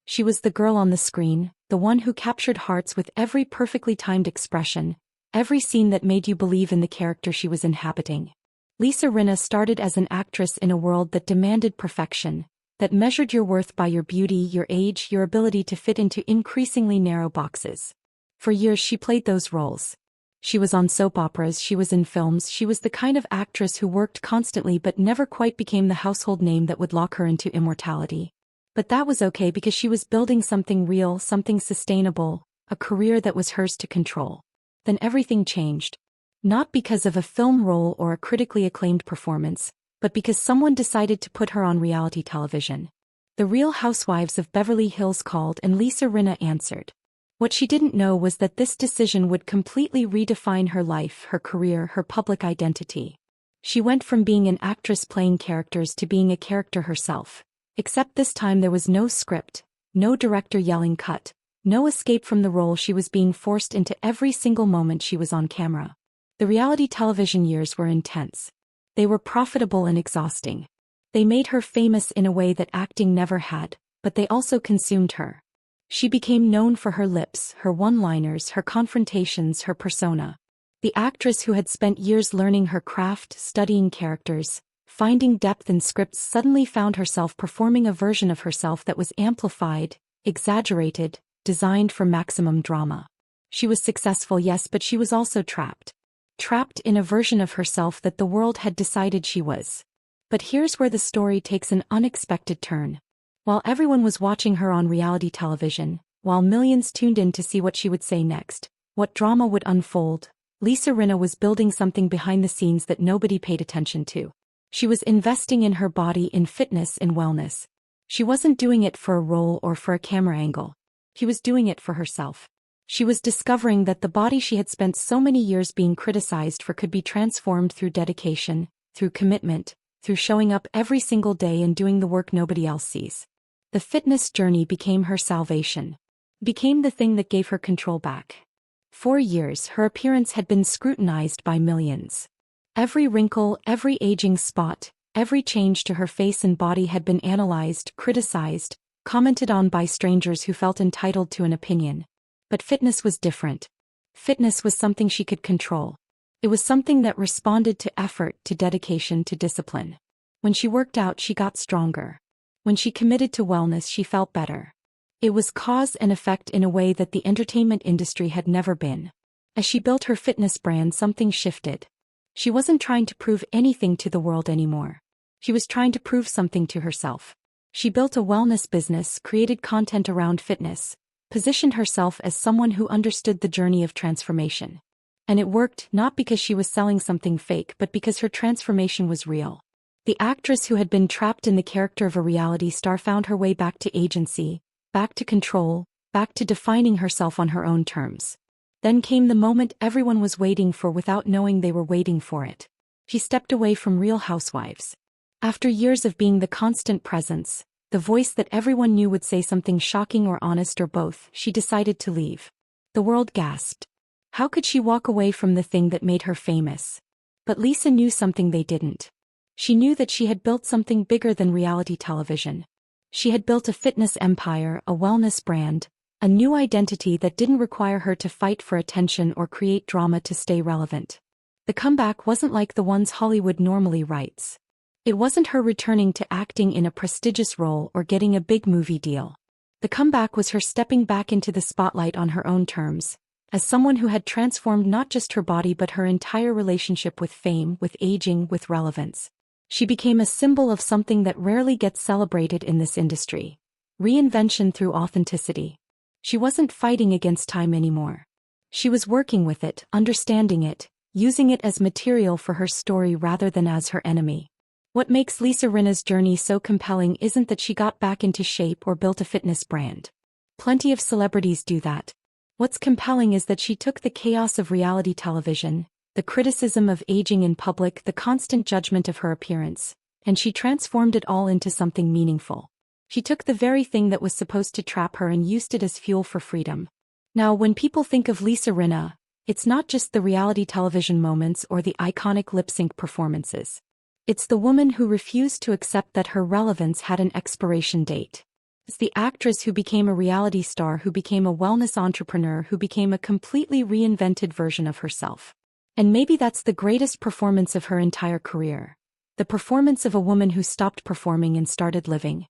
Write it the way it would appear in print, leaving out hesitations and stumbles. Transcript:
She was the girl on the screen, the one who captured hearts with every perfectly timed expression, every scene that made you believe in the character she was inhabiting. Lisa Rinna started as an actress in a world that demanded perfection, that measured your worth by your beauty, your age, your ability to fit into increasingly narrow boxes. For years she played those roles. She was on soap operas, she was in films, she was the kind of actress who worked constantly but never quite became the household name that would lock her into immortality. But that was okay because she was building something real, something sustainable, a career that was hers to control. Then everything changed. Not because of a film role or a critically acclaimed performance, but because someone decided to put her on reality television. The Real Housewives of Beverly Hills called and Lisa Rinna answered. What she didn't know was that this decision would completely redefine her life, her career, her public identity. She went from being an actress playing characters to being a character herself. Except this time there was no script, no director yelling cut, no escape from the role. She was being forced into every single moment she was on camera. The reality television years were intense. They were profitable and exhausting. They made her famous in a way that acting never had, but they also consumed her. She became known for her lips, her one-liners, her confrontations, her persona. The actress who had spent years learning her craft, studying characters, finding depth in scripts suddenly found herself performing a version of herself that was amplified, exaggerated, designed for maximum drama. She was successful, yes, but she was also trapped. Trapped in a version of herself that the world had decided she was. But here's where the story takes an unexpected turn. While everyone was watching her on reality television, while millions tuned in to see what she would say next, what drama would unfold, Lisa Rinna was building something behind the scenes that nobody paid attention to. She was investing in her body, in fitness, in wellness. She wasn't doing it for a role or for a camera angle. She was doing it for herself. She was discovering that the body she had spent so many years being criticized for could be transformed through dedication, through commitment, through showing up every single day and doing the work nobody else sees. The fitness journey became her salvation. Became the thing that gave her control back. For years, her appearance had been scrutinized by millions. Every wrinkle, every aging spot, every change to her face and body had been analyzed, criticized, commented on by strangers who felt entitled to an opinion. But fitness was different. Fitness was something she could control. It was something that responded to effort, to dedication, to discipline. When she worked out, she got stronger. When she committed to wellness, she felt better. It was cause and effect in a way that the entertainment industry had never been. As she built her fitness brand, something shifted. She wasn't trying to prove anything to the world anymore. She was trying to prove something to herself. She built a wellness business, created content around fitness, positioned herself as someone who understood the journey of transformation. And it worked, not because she was selling something fake, but because her transformation was real. The actress who had been trapped in the character of a reality star found her way back to agency, back to control, back to defining herself on her own terms. Then came the moment everyone was waiting for without knowing they were waiting for it. She stepped away from Real Housewives. After years of being the constant presence, the voice that everyone knew would say something shocking or honest or both, she decided to leave. The world gasped. How could she walk away from the thing that made her famous? But Lisa knew something they didn't. She knew that she had built something bigger than reality television. She had built a fitness empire, a wellness brand, a new identity that didn't require her to fight for attention or create drama to stay relevant. The comeback wasn't like the ones Hollywood normally writes. It wasn't her returning to acting in a prestigious role or getting a big movie deal. The comeback was her stepping back into the spotlight on her own terms, as someone who had transformed not just her body but her entire relationship with fame, with aging, with relevance. She became a symbol of something that rarely gets celebrated in this industry. Reinvention through authenticity. She wasn't fighting against time anymore. She was working with it, understanding it, using it as material for her story rather than as her enemy. What makes Lisa Rinna's journey so compelling isn't that she got back into shape or built a fitness brand. Plenty of celebrities do that. What's compelling is that she took the chaos of reality television, the criticism of aging in public, the constant judgment of her appearance, and she transformed it all into something meaningful. She took the very thing that was supposed to trap her and used it as fuel for freedom. Now, when people think of Lisa Rinna, it's not just the reality television moments or the iconic lip-sync performances. It's the woman who refused to accept that her relevance had an expiration date. It's the actress who became a reality star, who became a wellness entrepreneur, who became a completely reinvented version of herself. And maybe that's the greatest performance of her entire career. The performance of a woman who stopped performing and started living.